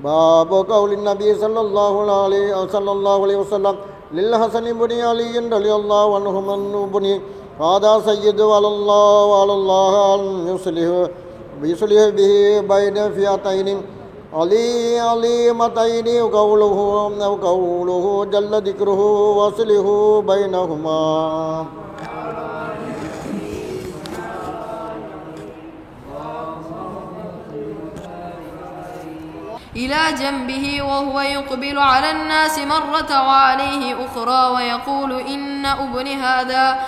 باب قول النبي صلى الله عليه وسلم للحسن بن علي رضي الله عنهما بني هذا سيد وعلى الله أن يصلح به بين فئتين عليمتين وقوله جل ذكره وصله بينهما. إلى جنبه وهو يقبل على الناس مرة وعليه أخرى ويقول إن ابني هذا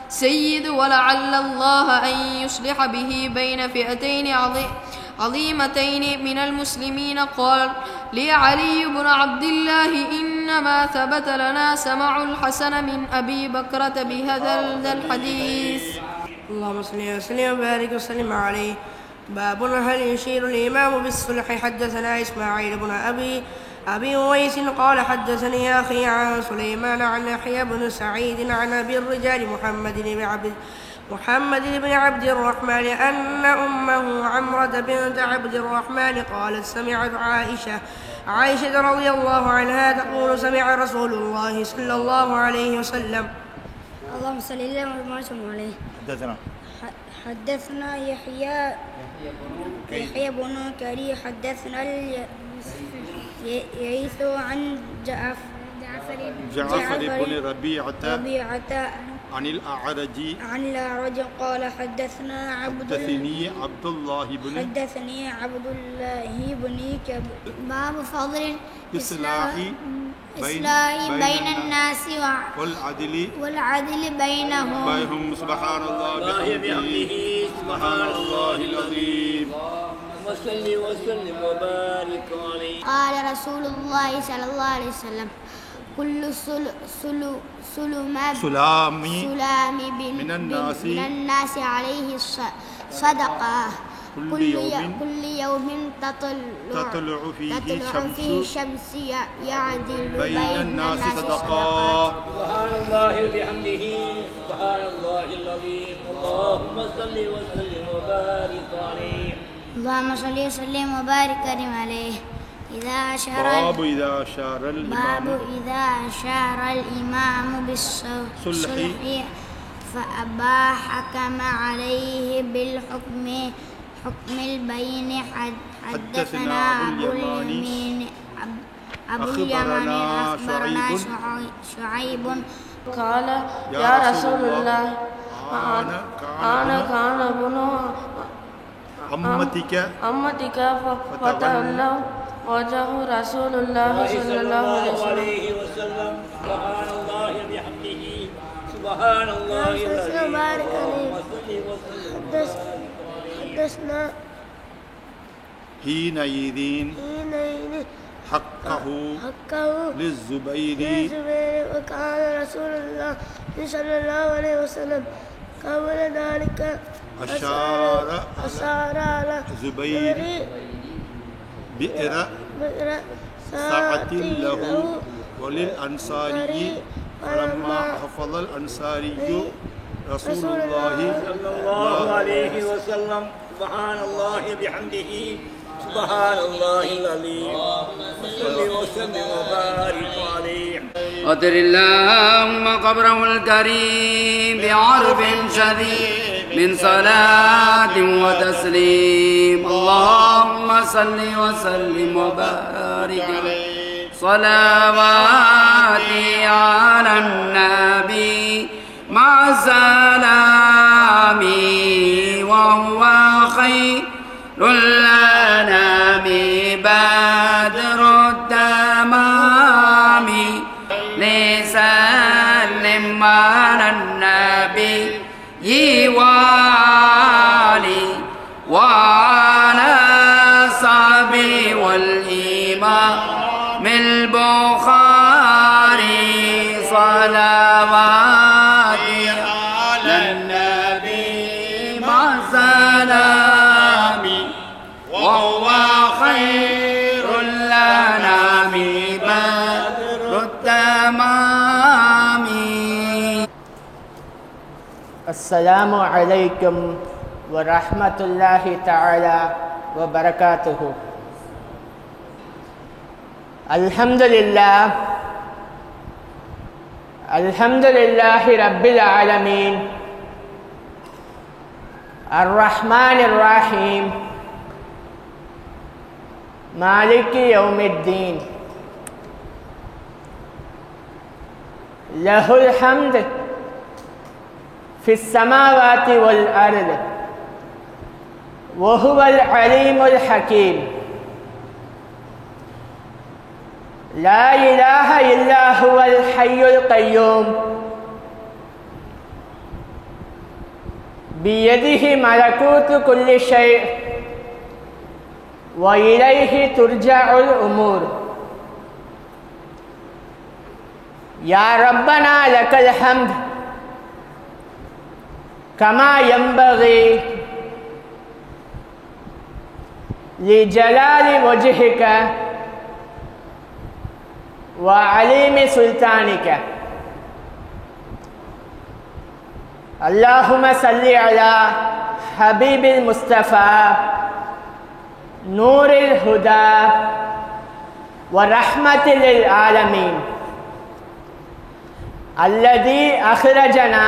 سيد ولعل الله أن يصلح به بين فئتين عظيمتين من المسلمين. قال لي علي بن عبد الله إنما ثبت لنا سمع الحسن من أبي بكرة بهذا الحديث. اللهم صل وسلم وبارك وسلم عليه. باب هل يشير الإمام بالصلح. حدثنا إسماعيل بن أبي أويس قال حدثني أخي عن سليمان عن يحيى بن سعيد عن أبي الرجال محمد بن عبد الرحمن أن أمه عمرة بنت عبد الرحمن قالت سمعت عائشة رضي الله عنها تقول سمع رسول الله صلى الله عليه وسلم. اللهم صل وسلم عليه. حدثنا يحيى بن كري حدثنا يعيث عن جعفر بن ربيعة عن الأعرج قال حدثني عبد الله بن باب فضل إصلاح بين الناس والعدل بينهم. سبحان الله بحمده سبحان الله العظيم. وصل وسلم وبارك عليه. قال رسول الله صلى الله عليه وسلم كل سلام من الناس عليه صدقة كل يوم تطلع فيه الشمس يعدل بين الناس صدقة. سبحان الله بحمده سبحان الله العظيم. اللهم صل وسلم وبارك عليه. اللهم صل وسلم وبارك عليه. إذا أشار الإمام بالصلح فأبى حكم عليه بالحكم البين. حدثنا أبو اليمين أخبرنا شعيب قال يا رسول الله أنا كان ابن أمتك فتولوا وجه رسول الله صلى الله عليه وسلم. سبحان الله بحمده سبحان الله العظيم. حدثنا حينئذ حقه للزبير وكان رسول الله صلى الله عليه وسلم قبل ذلك أشار على زبير بئر ساعة له وللأنصاري فلما حفظ الأنصاري رسول الله صلى الله عليه وسلم. سبحان الله بحمده سبحان الله العظيم. صل وسلم وبارك عليه. وتر اللهم قبره الكريم بعرف شديد من صلاة وتسليم. اللهم صل وسلم وبارك عليه. صلواتي على النبي مع سلامي وهو خير الأنام بدر التمام. لسلم على النبي والي وعلى صحبه والإمام البخاري صلواتي على النبي مع سلامي وهو خير الأنام بدر التمام. السلام عليكم ورحمة الله تعالى وبركاته. Alhamdulillah, Alhamdulillahi Rabbil Alameen, Ar-Rahman Ar-Rahim, Maliki Yawmiddin. Lahul hamd fis samawati wal ard, wa huwal alimul hakim. لا إله إلا هو الحي القيوم بيده ملكوت كل شيء وإليه ترجع الأمور. يا ربنا لك الحمد كما ينبغي لجلال وجهك وعليم سلطانك. اللهم صل على حبيب المصطفى نور الهدى ورحمة للعالمين الذي أخرجنا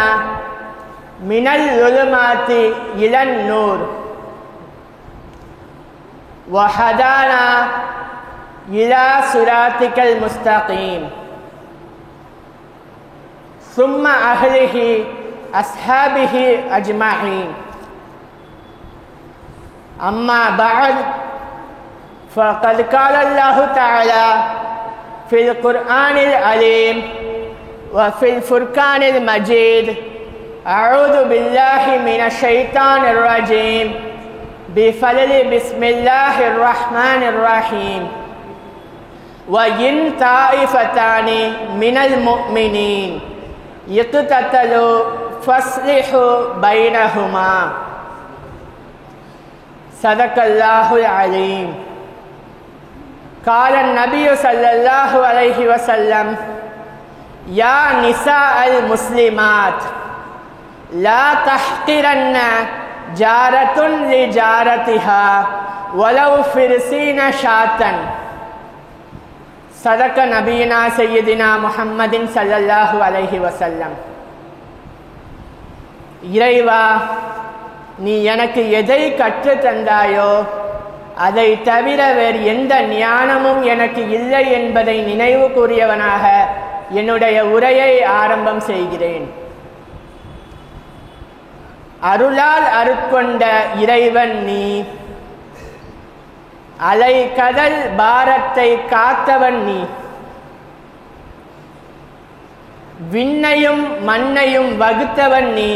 من الظلمات إلى النور وهدانا إلى صراطك المستقيم. ثم أهله أصحابه أجمعين. أما بعد، فقد قال الله تعالى في القرآن العليم وفي الفرقان المجيد: أعوذ بالله من الشيطان الرجيم، بفضل بسم الله الرحمن الرحيم. وَإِنْ طَائِفَتَانِ مِنَ الْمُؤْمِنِينَ اقْتَتَلُوا فَأَصْلِحُوا بَيْنَهُمَا. صدق الله العليم. قال النبي صلى الله عليه وسلم: يا نساء المسلمات لا تحقرن جارة لجارتها ولو فرسين شاة. صدق நபியினா சையதினா முஹம்மதின் ஸல்லல்லாஹு அலைஹி வஸல்லம். இறைவா, நீ எனக்கு எதை கற்று தந்தாயோ அதை தவிர வேறு எந்த ஞானமும் எனக்கு இல்லை என்பதை நினைவு கூறியவனாக என்னுடைய உரையை ஆரம்பம் செய்கிறேன். அருளால் அருட்கொண்ட இறைவன் நீ, அலை கடல் பாரத்தை காத்தவன் நீ, விண்ணையும் மண்ணையும் வகுத்தவன் நீ,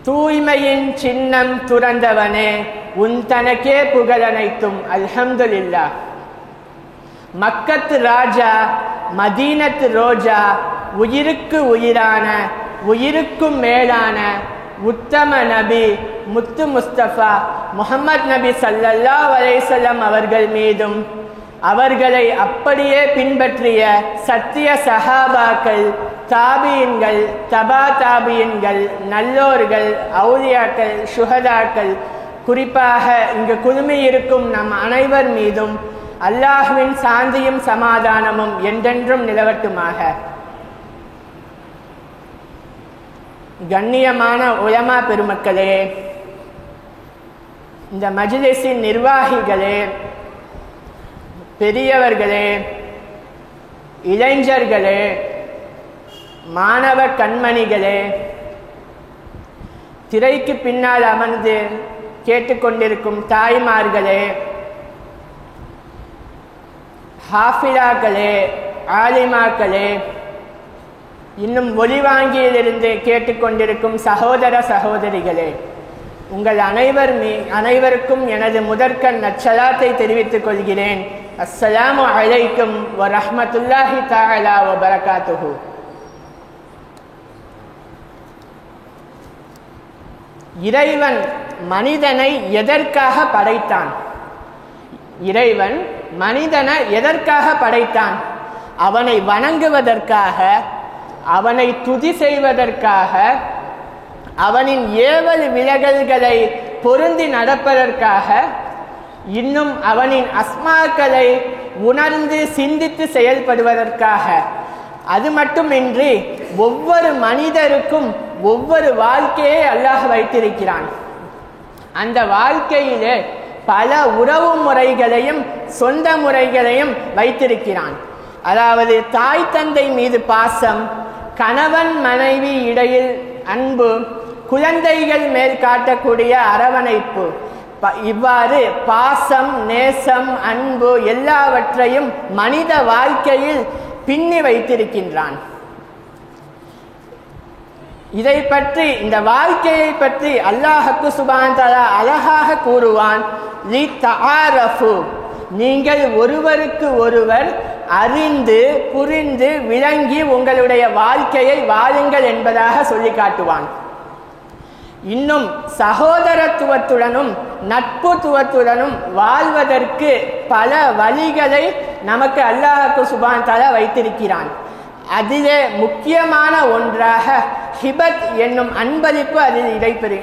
தூய்மையின் சின்னம் துறந்தவனே, உன் தனக்கே புகழனைத்தும். அல்ஹம்துலில்லாஹ். மக்கத்து ராஜா, மதீனத்து ரோஜா, உயிருக்கு உயிரான, உயிருக்கும் மேலான உத்தம நபி முத்து முஸ்தபா முஹம்மது நபி ஸல்லல்லாஹு அலைஹி வஸல்லம் அவர்கள் மீதும் அவர்களை அப்படியே பின்பற்றிய சத்திய சஹாபாக்கள், தாபியின்கள், தபா தாபியின்கள், நல்லோர்கள், அவுலியாக்கள், சுஹதாக்கள், குறிப்பாக இங்கு குழுமியிருக்கும் நம் அனைவர் மீதும் அல்லாஹ்வின் சாந்தியும் சமாதானமும் என்றென்றும் நிலவட்டுமாக. கண்ணியமான உலமா பெருமக்களே, இந்த மஜ்லிஸின் நிர்வாகிகளே, பெரியவர்களே, இளைஞர்களே, மாணவ கண்மணிகளே, திரைக்கு பின்னால் அமர்ந்து கேட்டுக்கொண்டிருக்கும் தாய்மார்களே, ஹாஃபிலாக்களே, ஆலிமாக்களே, இன்னும் ஒலிவாங்கியிலிருந்து கேட்டுக்கொண்டிருக்கும் சகோதர சகோதரிகளே, உங்கள் அனைவருக்கும் எனது முதற்கண் நற்சலாத்தை தெரிவித்துக் கொள்கிறேன். அஸ்ஸலாமு அலைக்கும் வரஹ்மத்துல்லாஹி தஆலா வபரகாத்துஹு. இறைவன் மனிதனை எதற்காக படைத்தான்? இறைவன் மனிதனை எதற்காக படைத்தான்? அவனை வணங்குவதற்காக, அவனை துதி செய்வதற்காக, அவனின் ஏவல் விலகல்களை பொருந்தி நடப்பதற்காக, இன்னும் அவனின் அஸ்மாக்களை உணர்ந்து சிந்தித்து செயல்படுவதற்காக. அது மட்டுமின்றி ஒவ்வொரு மனிதருக்கும் ஒவ்வொரு வாழ்க்கையை அல்லாஹ் வைத்திருக்கிறான். அந்த வாழ்க்கையிலே பல உறவு முறைகளையும் சொந்த முறைகளையும் வைத்திருக்கிறான். அதாவது தாய் தந்தை மீது பாசம், கணவன் மனைவி இடையில் அன்பு, குழந்தைகள் மேல் காட்டக்கூடிய அரவணைப்பு, இவ்வாறு பாசம், நேசம், அன்பு எல்லாவற்றையும் மனித வாழ்க்கையில் பின்னி வைத்திருக்கின்றான். இதை பற்றி, இந்த வாழ்க்கையை பற்றி அல்லாஹ்வுக்கு சுப்ஹானஹு தஆலா அழகாக கூறுவான், லிதஆரஃபு, நீங்கள் ஒருவருக்கு ஒருவர் அறிந்து புரிந்து விளங்கி உங்களுடைய வாழ்க்கையை வாழுங்கள் என்பதாக சொல்லி காட்டுவான். இன்னும் சகோதரத்துவத்துடனும் நட்புத்துவத்துடனும் வாழ்வதற்கு பல வழிகளை நமக்கு அல்லாஹ்வுக்கு சுப்ஹானஹு தஆலா வைத்திருக்கிறான். அதிலே முக்கியமான ஒன்றாக ஹிபத் என்னும் அன்பளிப்பு அதில்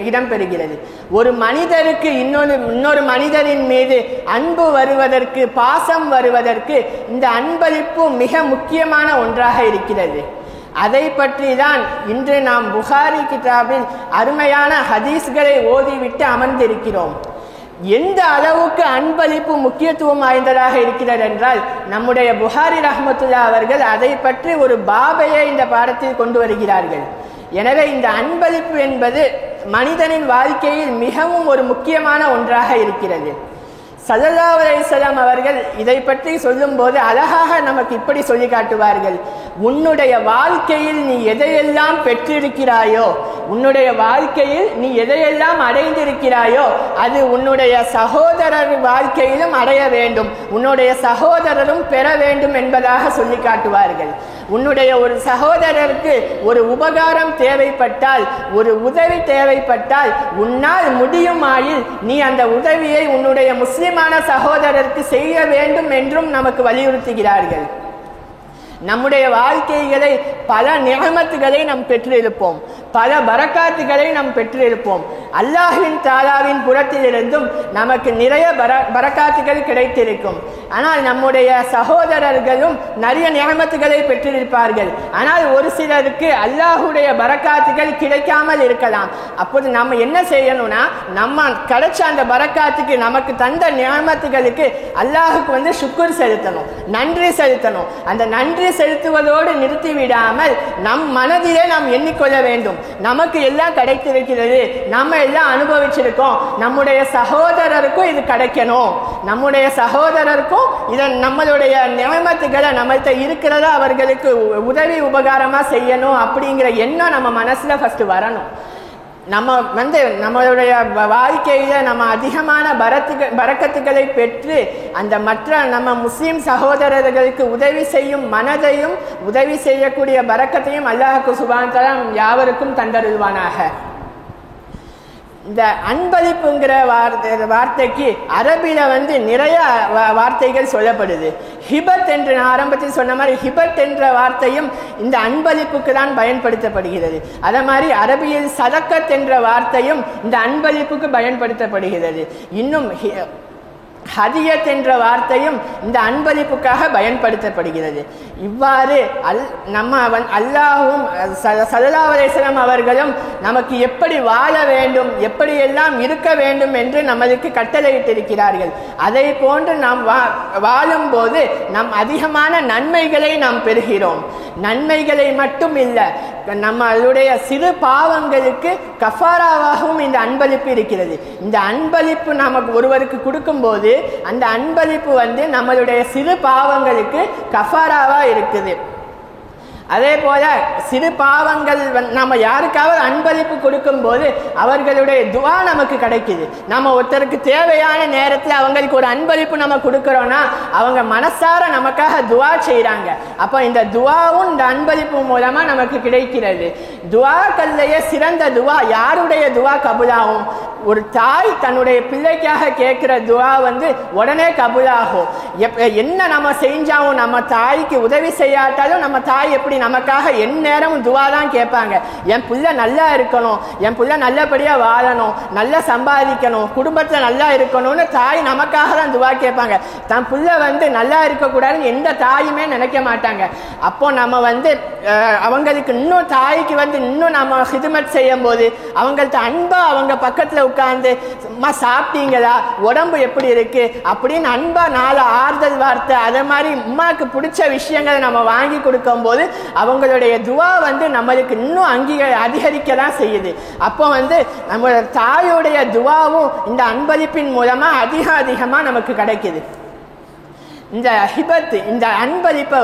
இடம்பெறுகிறது. ஒரு மனிதருக்கு இன்னொரு மனிதரின் மீது அன்பு வருவதற்கு, பாசம் வருவதற்கு இந்த அன்பளிப்பு மிக முக்கியமான ஒன்றாக இருக்கிறது. அதை பற்றி தான் இன்று நாம் புகாரி கிதாபில் அருமையான ஹதீஸ்களை ஓதிவிட்டு அமர்ந்திருக்கிறோம். எந்த அளவுக்கு அன்பளிப்பு முக்கியத்துவம் வாய்ந்ததாக இருக்கிறது என்றால், நம்முடைய புகாரி ரஹ்மத்துல்லாஹ் அவர்கள் அதை பற்றி ஒரு பாபையை இந்த பாடத்தில் கொண்டு வருகிறார்கள். எனவே இந்த அன்பளிப்பு என்பது மனிதனின் வாழ்க்கையில் மிகவும் ஒரு முக்கியமான ஒன்றாக இருக்கிறது. ஸல்லல்லாஹு அலைஹி வஸல்லம் அவர்கள் இதை பற்றி சொல்லும் போது அழகாக நமக்கு இப்படி சொல்லி காட்டுவார்கள், உன்னுடைய வாழ்க்கையில் நீ எதையெல்லாம் பெற்றிருக்கிறாயோ, உன்னுடைய வாழ்க்கையில் நீ எதையெல்லாம் அடைந்திருக்கிறாயோ அது உன்னுடைய சகோதரர் வாழ்க்கையிலும் அடைய வேண்டும், உன்னுடைய சகோதரரும் பெற வேண்டும் என்பதாக சொல்லி காட்டுவார்கள். உன்னுடைய ஒரு சகோதரருக்கு ஒரு உபகாரம் தேவைப்பட்டால், ஒரு உதவி தேவைப்பட்டால், உன்னால் முடியுமாயில் நீ அந்த உதவியை உன்னுடைய முஸ்லிமான சகோதரருக்கு செய்ய வேண்டும் என்றும் நமக்கு வலியுறுத்துகிறார்கள். நம்முடைய வாழ்க்கைகளை பல நிஅமத்துகளை நாம் பெற்றிருப்போம், பல பரக்காத்துகளை நாம் பெற்றிருப்போம். அல்லாஹ்வின் தஆலாவின் புறத்திலிருந்தும் நமக்கு நிறைய பரக்காத்துகள் கிடைத்திருக்கும். ஆனால் நம்முடைய சகோதரர்களும் நிறைய நிஅமத்துகளை பெற்றிருப்பார்கள். ஆனால் ஒரு சிலருக்கு அல்லாஹ்வுடைய பரக்காத்துகள் கிடைக்காமல் இருக்கலாம். அப்போது நம்ம என்ன செய்யணும்னா, நம்ம கிடைச்ச அந்த பரக்காத்துக்கு, நமக்கு தந்த நிஅமத்துகளுக்கு அல்லாஹ்வுக்கு ஷுக்ர் செலுத்தணும், நன்றி செலுத்தணும். அந்த நன்றி செலுத்துவதோடு நிறுத்திவிடாமல் நம் மனதிலே நாம் எண்ணிக்கொள்ள வேண்டும், நமக்கு எல்லாம் கிடைத்திருக்கிறது, நம்ம எல்லாம் அனுபவிச்சிருக்கோம், நம்முடைய சகோதரருக்கும் இது கிடைக்கணும், நம்முடைய சகோதரருக்கும் இதன் நம்மளுடைய நியமத்துகளை நம்மள்கிட்ட இருக்கிறதா அவர்களுக்கு உதவி உபகாரமா செய்யணும் அப்படிங்கிற எண்ணம் நம்ம மனசுல ஃபர்ஸ்ட் வரணும். நம்ம நம்மளுடைய வாழ்க்கையில நம்ம அதிகமான பரக்கத்துகளை பெற்று அந்த மற்ற நம்ம முஸ்லிம் சகோதரர்களுக்கு உதவி செய்யும் மனதையும் உதவி செய்யக்கூடிய பரக்கத்தையும் அல்லாஹ்வுக்கு சுப்ஹானஹு தஆலா யாவருக்கும் தந்தருள்வானாக. இந்த அன்பளிப்புங்கிற வார்த்தைக்கு அரபில நிறைய வார்த்தைகள் சொல்லப்படுது. ஹிபத் என்று நான் ஆரம்பத்தில் சொன்ன மாதிரி ஹிபத் என்ற வார்த்தையும் இந்த அன்பளிப்புக்கு தான் பயன்படுத்தப்படுகிறது. அதே மாதிரி அரபியில் சதக்கத் என்ற வார்த்தையும் இந்த அன்பளிப்புக்கு பயன்படுத்தப்படுகிறது. இன்னும் ஹதியத் என்ற வார்த்தையும் இந்த அன்பளிப்புக்காக பயன்படுத்தப்படுகிறது. இவ்வாறு அல்லாஹ்வும் ஸல்லல்லாஹு அலைஹி வஸல்லம் அவர்களும் நமக்கு எப்படி வாழ வேண்டும், எப்படியெல்லாம் இருக்க வேண்டும் என்று நம்மளுக்கு கட்டளையிட்டிருக்கிறார்கள். அதை போன்று நாம் வாழும்போது நாம் அதிகமான நன்மைகளை நாம் பெறுகிறோம். நன்மைகளை மட்டும் இல்லை, நம்மளுடைய சிறு பாவங்களுக்கு கஃபாராவாகவும் இந்த அன்பளிப்பு இருக்கிறது. இந்த அன்பளிப்பு நமக்கு ஒருவருக்கு கொடுக்கும் போது அந்த அன்பளிப்பு நம்மளுடைய சிறு பாவங்களுக்கு கஃபாராவா இருக்குது. அதே போல சிறு பாவங்கள் நம்ம யாருக்காவது அன்பளிப்பு கொடுக்கும் போது அவர்களுடைய துவா நமக்கு கிடைக்குது. நம்ம ஒருத்தருக்கு தேவையான நேரத்தில் அவங்களுக்கு ஒரு அன்பளிப்பு நம்ம கொடுக்கிறோம்னா அவங்க மனசார நமக்காக துவா செய்யறாங்க. அப்ப இந்த துவாவும் இந்த அன்பளிப்பு மூலமா நமக்கு கிடைக்கிறது. துவாக்கள்லயே சிறந்த துவா யாருடைய துவா கபூலாகும்? ஒரு தாய் தன்னுடைய பிள்ளைக்காக கேட்கிற துவா உடனே கபூலாகும். என்ன நம்ம செஞ்சாலும், நம்ம தாய்க்கு உதவி செய்யாட்டாலும் நம்ம தாய் எப்படி நமக்காக எந்நேரமும் துவா தான் கேட்பாங்க. என் பிள்ளை நல்லா இருக்கணும், என் பிள்ளை நல்லபடியாக வாழணும், நல்லா சம்பாதிக்கணும், குடும்பத்தில் நல்லா இருக்கணும்னு தாய் நமக்காக தான் துவா கேட்பாங்க. தன் பிள்ளை நல்லா இருக்கக்கூடாதுன்னு எந்த தாயுமே நினைக்க மாட்டாங்க. அப்போ நம்ம அவங்களுக்கு இன்னும் தாய்க்கு இன்னும் நம்ம ஹிதுமத் செய்யும் போது அவங்கள்ட்ட அன்பா அவங்க பக்கத்தில் உட்கார்ந்து அம்மா சாப்பிட்டீங்களா, உடம்பு எப்படி இருக்கு அப்படின்னு அன்பா 4 ஆறுதல் வார்த்தை அதே மாதிரி அம்மாவுக்கு பிடிச்ச விஷயங்களை நம்ம வாங்கி கொடுக்கும் போது அவங்களுடைய துவா நம்மளுக்கு இன்னும் அதிகரிக்க தான் செய்யுது. அப்போ நம்ம தாயோடைய துவாவும் இந்த அன்பளிப்பின் மூலமா அதிகமா நமக்கு கிடைக்குது. இந்த ஹிபத் இந்த அன்பளிப்பை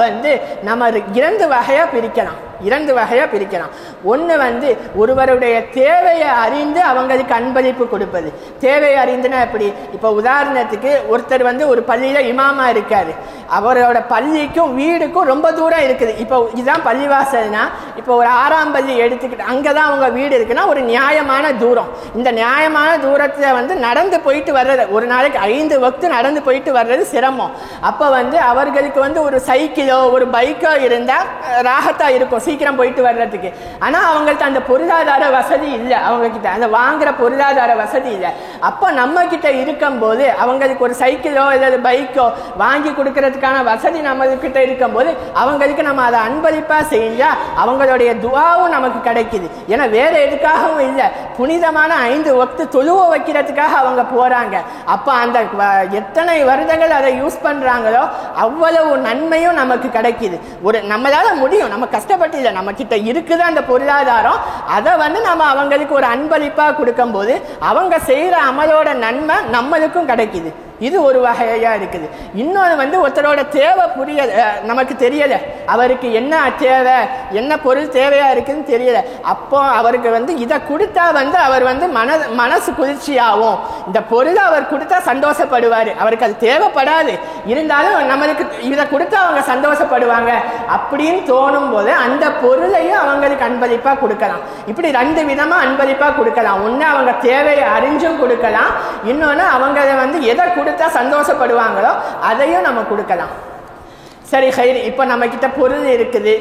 நம்ம 2 வகையா பிரிக்கலாம். 2 வகையா பிரிக்கலாம். ஒன்று ஒருவருடைய தேவையை அறிந்து அவங்களுக்கு அன்பளிப்பு கொடுப்பது. தேவையை அறிந்துன்னா எப்படி? இப்போ உதாரணத்துக்கு ஒருத்தர் ஒரு பள்ளியில இமாமா இருக்காரு, அவரோட பள்ளிக்கும் வீடுக்கும் ரொம்ப தூரம் இருக்குது. இப்போ இதுதான் பள்ளிவாசல்னா இப்போ ஒரு 6ஆம் பள்ளி எடுத்துக்கிட்டு அங்கதான் அவங்க வீடு இருக்குன்னா ஒரு நியாயமான தூரம். இந்த நியாயமான தூரத்துல நடந்து போயிட்டு வர்றது, ஒரு நாளைக்கு 5 வக்து நடந்து போயிட்டு வர்றது சிரமம். அப்போ அவர்களுக்கு ஒரு சைக்கிளோ ஒரு பைக்கோ இருந்தா ராகத்தா இருக்கும் சீக்கிரம் போயிட்டு வர்றதுக்கு. ஆனா அவங்கள்ட்ட அந்த பொருளாதார வசதி இல்லை, அவங்க கிட்ட அந்த வாங்குற பொருளாதார வசதி இல்லை. அப்போ நம்ம கிட்ட இருக்கும் போது அவங்களுக்கு ஒரு சைக்கிளோ அல்லது பைக்கோ வாங்கி கொடுக்கறதுக்கான வசதி நம்ம கிட்ட இருக்கும் போது அவங்களுக்கு நம்ம அதை அன்பளிப்பா செஞ்சா அவங்களுடைய துஆவும் நமக்கு கிடைக்குது. ஏன்னா வேற எதுக்காகவும் இல்லை, புனிதமான 5 வக்து தொழுவ வைக்கிறதுக்காக அவங்க போறாங்க. அப்ப அந்த எத்தனை வருடங்கள் அதை யூஸ் பண்றாங்களோ அவ்வளவு நன்மையும் நமக்கு கிடைக்குது. ஒரு நம்மளால முடியும், நம்ம கஷ்டப்பட்டு இல்லை, நம்ம கிட்ட இருக்குது அந்த பொருளாதாரம், அதை நம்ம அவங்களுக்கு ஒரு அன்பளிப்பா கொடுக்கும் போது அவங்க செய்யற அமலோட நன்மை நம்மளுக்கும் கிடைக்குது. இது ஒரு வகையா இருக்குது. இன்னொன்று ஒருத்தரோட தேவை நமக்கு தெரியல, அவருக்கு என்ன தேவை என்ன பொருள் தேவையா இருக்குன்னு தெரியல. அப்போ அவருக்கு இதை கொடுத்தா அவர் மனசு குளிர்ச்சியாகும், இந்த பொருளை அவர் கொடுத்தா சந்தோஷப்படுவாரு. அவருக்கு அது தேவைப்படாது, இருந்தாலும் நம்மளுக்கு இதை கொடுத்தா அவங்க சந்தோஷப்படுவாங்க அப்படின்னு தோணும் போது அந்த பொருளையும் அவங்களுக்கு அன்பளிப்பா கொடுக்கலாம். இப்படி 2 விதமா அன்பளிப்பா கொடுக்கலாம். ஒன்று அவங்க தேவையை அறிஞ்சும் கொடுக்கலாம், இன்னொன்று அவங்க எதை கொடுத்தா சந்தோஷப்படுவாங்களோ அதையும் நம்ம கொடுக்கலாம். சரி ஹைர், இப்போ நம்ம கிட்ட பொருள் இருக்குது,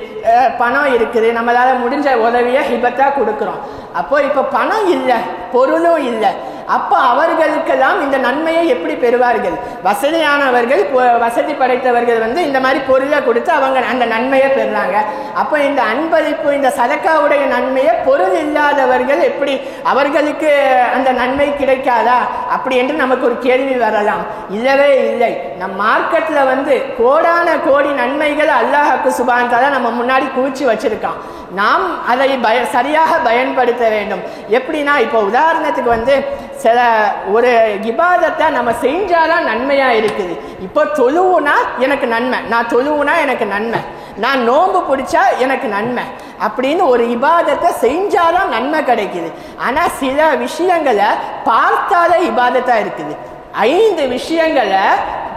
பணம் இருக்குது, நம்மளால முடிஞ்ச உதவியை ஹிபத்தா கொடுக்குறோம். அப்போ இப்போ பணம் இல்லை பொருளும் இல்லை, அப்போ அவர்களுக்கெல்லாம் இந்த நன்மையை எப்படி பெறுவார்கள்? வசதியானவர்கள் வசதி படைத்தவர்கள் இந்த மாதிரி பொருளை கொடுத்து அவங்க அந்த நன்மையை பெறுறாங்க. அப்போ இந்த அன்பளிப்பு இந்த சதக்காவுடைய நன்மையை பொருள் இல்லாதவர்கள் எப்படி அவர்களுக்கு அந்த நன்மை கிடைக்காதா அப்படி என்று நமக்கு ஒரு கேள்வி வரலாம். இல்லவே இல்லை. நம் மார்க்கெட்ல கோடான கோடி நன்மைகள் அல்லாஹ்வுக்கு சுப்ஹானஹு வ தஆலா நம்ம முன்னாடி குவிச்சு வச்சிருக்கான். நாம் அதை சரியாக பயன்படுத்த வேண்டும். எப்படின்னா இப்போ உதாரணத்துக்கு சில ஒரு இபாதத்தை நம்ம செஞ்சாதான் நன்மையா இருக்குது. இப்போ தொழுவுனா எனக்கு நன்மை, நான் தொழுவுனா எனக்கு நன்மை, நான் நோன்பு பிடிச்சா எனக்கு நன்மை அப்படின்னு ஒரு இபாதத்தை செஞ்சாதான் நன்மை கிடைக்குது. ஆனா சில விஷயங்களை பார்த்தாலே இபாதத்தா இருக்குது. 5 விஷயங்களை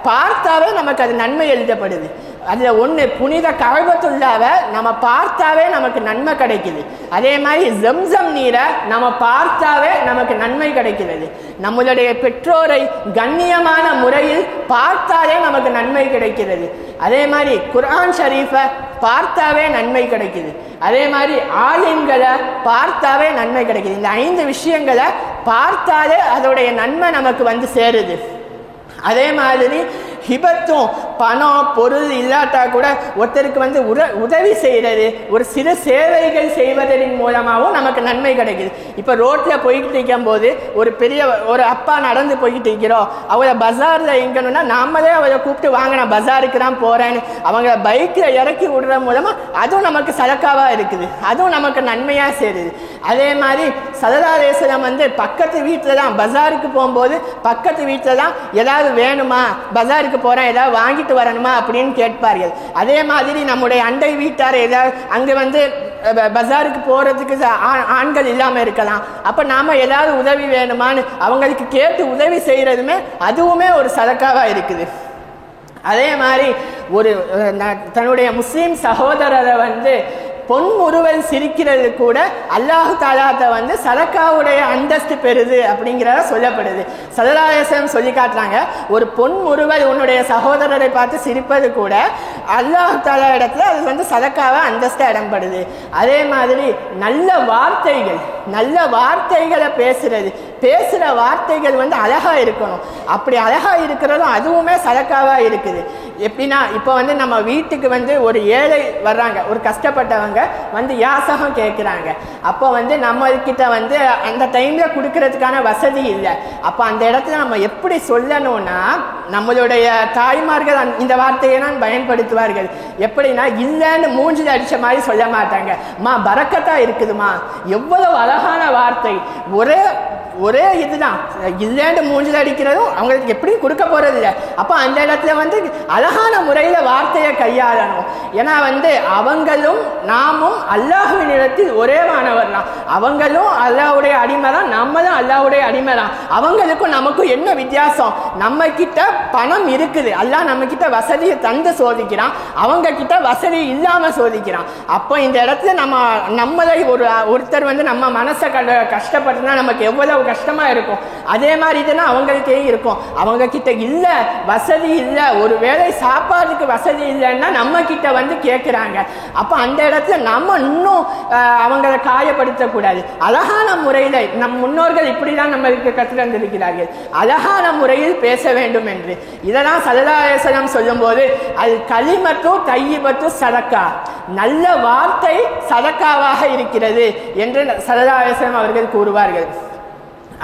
பார்த்தாவே நமக்கு அது நன்மை எழுதப்படுது. அதுல ஒண்ணு புனித கஅபத்துல்லாவை நம்ம பார்த்தாவே நமக்கு நன்மை கிடைக்குது. அதே மாதிரி ஜம்சம் நீரை நம்ம பார்த்தாவே நமக்கு நன்மை கிடைக்கிறது. நம்மளுடைய பெற்றோரை கண்ணியமான முறையில் பார்த்தாலே நமக்கு நன்மை கிடைக்கிறது. அதே மாதிரி குர்ஆன் ஷரீஃபை பார்த்தாவே நன்மை கிடைக்குது. அதே மாதிரி ஆலிம்களை பார்த்தாவே நன்மை கிடைக்குது. இந்த 5 விஷயங்களை பார்த்தாலே அதோடைய நன்மை நமக்கு சேருது. அதே மாதிரி ஹிபத்தும் பணம் பொருள் இல்லாட்டா கூட ஒருத்தருக்கு உதவி செய்யறது, ஒரு சிறு சேவைகள் செய்வதன் மூலமாகவும் நமக்கு நன்மை கிடைக்குது. இப்போ ரோட்ல போய்கிட்டு இருக்கும் போது ஒரு அப்பா நடந்து போய்கிட்டு இருக்கிறோம், அவளை பஜார்ல எங்கணும்னா நாமளே அவளை கூப்பிட்டு வாங்க நான் பஜாருக்கு தான் போறேன்னு அவங்க பைக்ல இறக்கி விடுற மூலமா அதுவும் நமக்கு சதக்காவா இருக்குது, அதுவும் நமக்கு நன்மையா சேருது. அதே மாதிரி ஸல்லல்லாஹு அலைஹி வஸல்லம் பக்கத்து வீட்டுல தான் பஜாருக்கு போகும்போது பக்கத்து வீட்டுல தான் ஏதாவது வேணுமா, பஜாருக்கு போறேன் ஏதாவது வாங்கிட்டு வரணுமா அப்படின்னு கேட்பார்கள். அதே மாதிரி நம்முடைய அண்டை வீட்டார் ஏதாவது அங்க பஜாருக்கு போறதுக்கு ஆண்கள் இல்லாம இருக்கலாம். அப்ப நாம ஏதாவது உதவி வேணுமான்னு அவங்களுக்கு கேட்டு உதவி செய்யறதுமே அதுவுமே ஒரு சதக்காவா இருக்குது. அதே மாதிரி தன்னுடைய முஸ்லீம் சகோதரரை பொன்முறுவல் சிரிக்கிறது கூட அல்லாஹ் தஆலாட்ட வந்து சதக்காவுடைய அந்தஸ்து பெறுது அப்படிங்கிறத சொல்லப்படுது. ஸல்லல்லாஹு அலைஹி வஸல்லம் சொல்லி காட்டுறாங்க, ஒரு பொன்முறுவல் உன்னுடைய சகோதரரை பார்த்து சிரிப்பது கூட அல்லாஹ் தஆலா இடத்துல அது வந்து சதக்காவை அந்தஸ்து இடம்படுது. அதே மாதிரி நல்ல வார்த்தைகளை பேசுகிற வார்த்தைகள் வந்து அழகா இருக்கணும். அப்படி அழகா இருக்கிறதும் அதுவுமே சதக்காவா இருக்குது. எப்படின்னா இப்போ வந்து நம்ம வீட்டுக்கு வந்து ஒரு ஏழை வர்றாங்க, ஒரு கஷ்டப்பட்டவங்க வந்து யாசகம் கேட்குறாங்க. அப்போ வந்து நம்மக்கிட்ட வந்து அந்த டைமில் கொடுக்கறதுக்கான வசதி இல்லை. அப்போ அந்த இடத்துல நம்ம எப்படி சொல்லணும்னா, நம்மளுடைய தாய்மார்கள் இந்த வார்த்தையை தான் பயன்படுத்துவார்கள். எப்படின்னா, இல்லைன்னு மூஞ்சில் அடித்த மாதிரி சொல்ல மாட்டாங்க. மா பரக்கத்தா இருக்குதுமா, எவ்வளவு அழகான வார்த்தை. ஒரே இதுதான், இல்லைன்னு மூஞ்சில் அடிக்கிறதும் அவங்களுக்கு எப்படியும் கொடுக்க போறது இல்லை. அப்போ அந்த இடத்துல வந்து அழகான முறையில் வார்த்தையை கையாளணும். ஏன்னா வந்து அவங்களும் நாமும் அல்லாஹ்வின் இடத்தில் ஒரே மாணவர் தான். அவங்களும் அல்லாஹ்வுடைய அடிமை தான், நம்மளும் அல்லாஹ்வுடைய அடிமை தான். அவங்களுக்கும் நமக்கும் என்ன வித்தியாசம்? நம்ம கிட்ட பணம் இருக்குது, அல்லாஹ் நம்ம கிட்ட வசதியை தந்து சோதிக்கிறான், அவங்க கிட்ட வசதி இல்லாம சோதிக்கிறான். அப்போ இந்த இடத்துல நம்மளை ஒருத்தர் வந்து நம்ம மனசை கஷ்டப்பட்டுனா நமக்கு எவ்வளவு கஷ்டமா இருக்கும். அதே மாதிரி இதுதான் அவங்களுக்கே இருக்கும். அவங்க கிட்ட இல்ல, வசதி இல்லை, ஒரு வேளை சாப்பாடுக்கு வசதி இல்லைன்னா நம்ம கிட்ட வந்து கேட்குறாங்க. அப்போ அந்த இடத்துல நம்ம இன்னும் அவங்களை காயப்படுத்தக்கூடாது. அழகான முறையில் நம் முன்னோர்கள் இப்படிதான் நம்மளுக்கு கற்று தந்திருக்கிறார்கள், அழகான முறையில் பேச வேண்டும் என்று. இதெல்லாம் ஸல்லல்லாஹு அலைஹி வஸல்லம் சொல்லும்போது அது கலிமத்து தையிபத்து சதக்கா, நல்ல வார்த்தை சதக்காவாக இருக்கிறது என்று ஸல்லல்லாஹு அலைஹி வஸல்லம் அவர்கள் கூறுவார்கள்.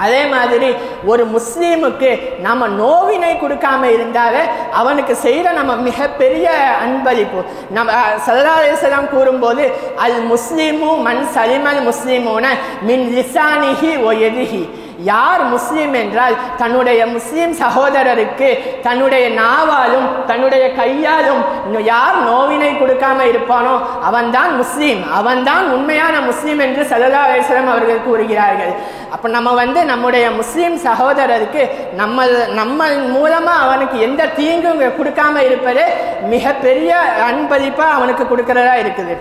அதே மாதிரி ஒரு முஸ்லீமுக்கு நம்ம நோவினை கொடுக்காம இருந்தாலே அவனுக்கு செய்கிற நம்ம மிகப்பெரிய அன்பளிப்பு. நம்ம ஸல்லல்லாஹு அலைஹி வஸல்லம் கூறும்போது, அல் முஸ்லிமு மன் சலிமல் முஸ்லிமூன மின் லிசானிஹி வ யதிஹி, யார் முஸ்லீம் என்றால் தன்னுடைய முஸ்லீம் சகோதரருக்கு தன்னுடைய நாவாலும் தன்னுடைய கையாலும் யார் நோவினை கொடுக்காம இருப்பானோ அவன்தான் முஸ்லீம், அவன்தான் உண்மையான முஸ்லீம் என்று ஸல்லல்லாஹு அலைஹி வஸல்லம் அவர்கள் கூறுகிறார்கள். அப்போ நம்ம வந்து நம்முடைய முஸ்லீம் சகோதரருக்கு நம்ம மூலமா அவனுக்கு எந்த தீங்கும் கொடுக்காம இருப்பதே மிகப்பெரிய அன்பளிப்பா அவனுக்கு கொடுக்கறதா இருக்குது.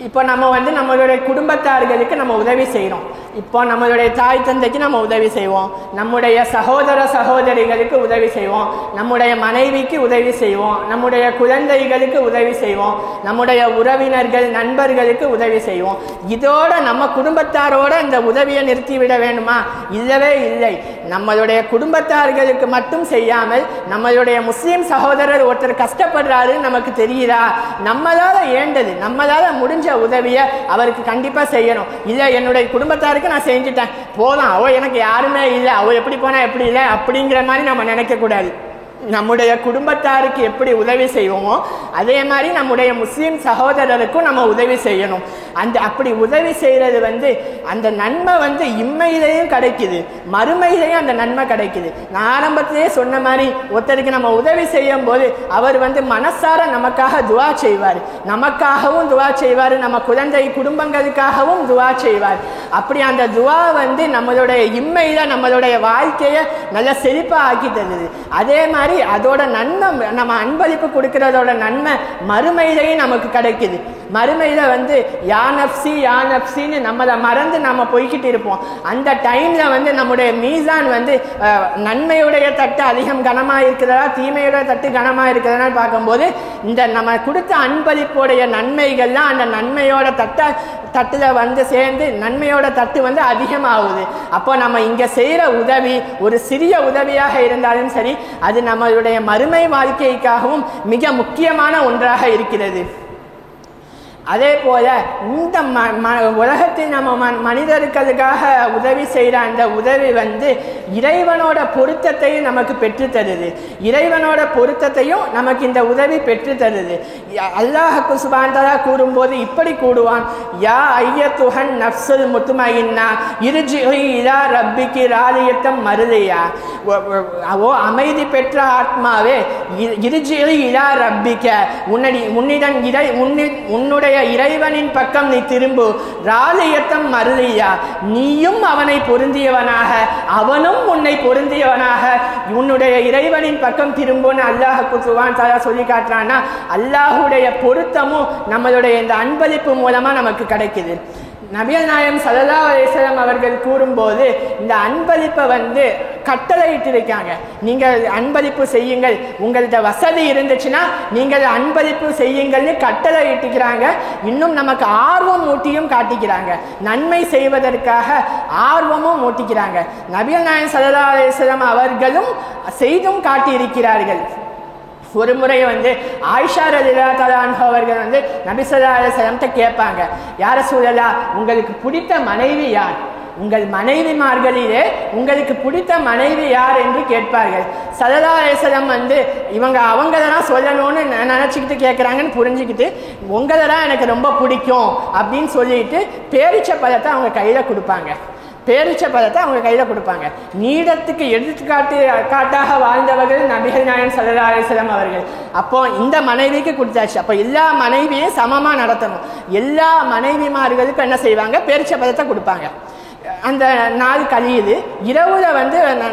இப்போ நம்ம வந்து நம்மளுடைய குடும்பத்தார்களுக்கு நம்ம உதவி செய்கிறோம். இப்போ நம்மளுடைய தாய் தந்தைக்கு நம்ம உதவி செய்வோம், நம்முடைய சகோதர சகோதரிகளுக்கு உதவி செய்வோம், நம்முடைய மனைவிக்கு உதவி செய்வோம், நம்முடைய குழந்தைகளுக்கு உதவி செய்வோம், நம்முடைய உறவினர்கள் நண்பர்களுக்கு உதவி செய்வோம். இதோட நம்ம குடும்பத்தாரோட இந்த உதவியை நிறுத்திவிட வேண்டுமா? இல்லவே இல்லை. நம்மளுடைய குடும்பத்தார்களுக்கு மட்டும் செய்யாமல் நம்மளுடைய முஸ்லீம் சகோதரர் ஒருத்தர் கஷ்டப்படுறாரு நமக்கு தெரியுதா, நம்மளால ஏண்டது நம்மளால முடிஞ்ச உதவியை அவருக்கு கண்டிப்பா செய்யணும். இல்லை என்னுடைய குடும்பத்தாருக்கு நான் செஞ்சுட்டேன் போதும், அவ எனக்கு யாருமே இல்லை, அவ எப்படி போனா எப்படி இல்லை அப்படிங்கிற மாதிரி நம்ம நினைக்க கூடாது. நம்முடைய குடும்பத்தாருக்கு எப்படி உதவி செய்வோமோ அதே மாதிரி நம்முடைய முஸ்லீம் சகோதரருக்கும் நம்ம உதவி செய்யணும். அப்படி உதவி செய்கிறது வந்து அந்த நன்மை வந்து இம்மையிலையும் கிடைக்குது, மறுமையிலையும் அந்த நன்மை கிடைக்குது. நான் ஆரம்பத்திலேயே சொன்ன மாதிரி ஒருத்தருக்கு நம்ம உதவி செய்யும் போது அவர் வந்து மனசார நமக்காக துவா செய்வார், நமக்காகவும் துவா செய்வார், நம்ம குழந்தை குடும்பங்களுக்காகவும் துவா செய்வார். அப்படி அந்த துவா வந்து நம்மளுடைய இம்மையில நம்மளுடைய வாழ்க்கையை நல்ல செழிப்பாக ஆக்கி தருது. அதே மாதிரி அதோட நன்மை நம்ம அன்பளிப்பு கொடுக்கறதோட நன்மை மறுமையிலையும் நமக்கு கிடைக்குது. மறுமையில வந்து யா நப்சின்னு நம்மளை மறந்து நம்ம போய்கிட்டு இருப்போம். அந்த டைம்ல வந்து நம்முடைய மீசான் வந்து நன்மையுடைய தட்டு அதிகம் கனமாக இருக்கிறதா தீமையுடைய தட்டு கனமாக இருக்கிறதா பார்க்கும்போது இந்த நம்ம கொடுத்த அன்பளிப்புடைய நன்மைகள்லாம் அந்த நன்மையோட தட்டுல வந்து சேர்ந்து நன்மையோட தட்டு வந்து அதிகமாகுது. அப்போ நம்ம இங்க செய்யற உதவி ஒரு சிறிய உதவியாக இருந்தாலும் சரி, அது நம்மளுடைய மறுமை வாழ்க்கைக்காகவும் மிக முக்கியமான ஒன்றாக இருக்கிறது. அதே போல இந்த உலகத்தில் நம்ம மனிதர்களுக்காக உதவி செய்கிற அந்த உதவி வந்து இறைவனோட பொருத்தத்தையும் நமக்கு பெற்று தருது, இறைவனோட பொருத்தத்தையும் நமக்கு இந்த உதவி பெற்று தருது. அல்லாஹ்வுக்கு சுப்ஹானஹு வ தஆலா கூறும்போது இப்படி கூடுவான், யா ஐயத்துஹன் நஃப்ஸுல் முத்மஇன்னா இர்ஜிஇ இலா ரப்பிகி ராலியத்தம் மர்தியா, ஓ அமைதி பெற்ற ஆத்மாவே, இர்ஜிஇ இலா ரப்பிக உன்னுடைய இறைவனின் பக்கம் நீ திரும்பு. ராலியத்தம் மருளியா, நீயும் அவனை பொருந்தியவனாக அவனும் உன்னை பொருந்தியவனாக உன்னுடைய இறைவனின் பக்கம் திரும்புன்னு அல்லாஹ் குர்ஆன் தஆலா சொல்லி காட்டுறான்னா, அல்லாஹுடைய பொருத்தமும் நம்மளுடைய இந்த அன்பளிப்பு மூலமா நமக்கு கிடைக்குது. நபிகள் நாயகம் ஸல்லல்லாஹு அலைஹி வஸல்லம் அவர்கள் கூறும்போது இந்த அன்பளிப்பை கட்டளையிட்டிருக்காங்க. நீங்கள் அன்பளிப்பு செய்யுங்கள், உங்கள்கிட்ட வசதி இருந்துச்சுன்னா நீங்கள் அன்பளிப்பு செய்யுங்கள்னு கட்டளையிட்டுக்கிறாங்க. இன்னும் நமக்கு ஆர்வம் ஊட்டியும் காட்டிக்கிறாங்க, நன்மை செய்வதற்காக ஆர்வமும் ஊட்டிக்கிறாங்க. நபிகள் நாயகம் ஸல்லல்லாஹு அலைஹி வஸல்லம் அவர்களும் செய்தும் காட்டியிருக்கிறார்கள். ஒரு முறை ஆயிஷா ரலியல்லாஹு அன்ஹா அவர்கள் நபி ஸல்லல்லாஹு அலைஹி வஸல்லம் கேட்பாங்க, யா ரசூலல்லாஹ், உங்களுக்கு பிடித்த மனைவி யார்? உங்கள் மனைவிமார்களிலே உங்களுக்கு பிடித்த மனைவி யார் என்று கேட்பார்கள். ஸல்லல்லாஹு அலைஹி வஸல்லம் அவங்க தான் சொல்லணும்னு நினச்சிக்கிட்டு கேட்குறாங்கன்னு புரிஞ்சுக்கிட்டு, உங்களை தான் எனக்கு ரொம்ப பிடிக்கும் அப்படின்னு சொல்லிட்டு பேரிச்ச பழத்தை அவங்க கையில் கொடுப்பாங்க. பேரிச்ச பழத்தை அவங்க கையில் கொடுப்பாங்க. நீடத்துக்கு எடுத்துக்காட்டாக வாழ்ந்தவர்கள் நபிகள் நாயகம் ஸல்லல்லாஹு அலைஹி வஸல்லம் அவர்கள். அப்போ இந்த மனைவிக்கு கொடுத்தாச்சு. அப்போ எல்லா மனைவியும் சமமாக நடத்தணும். எல்லா மனைவிமார்களுக்கும் என்ன செய்வாங்க? பேரிச்ச பழத்தை கொடுப்பாங்க. அந்த நாள் கழியுது. இரவுல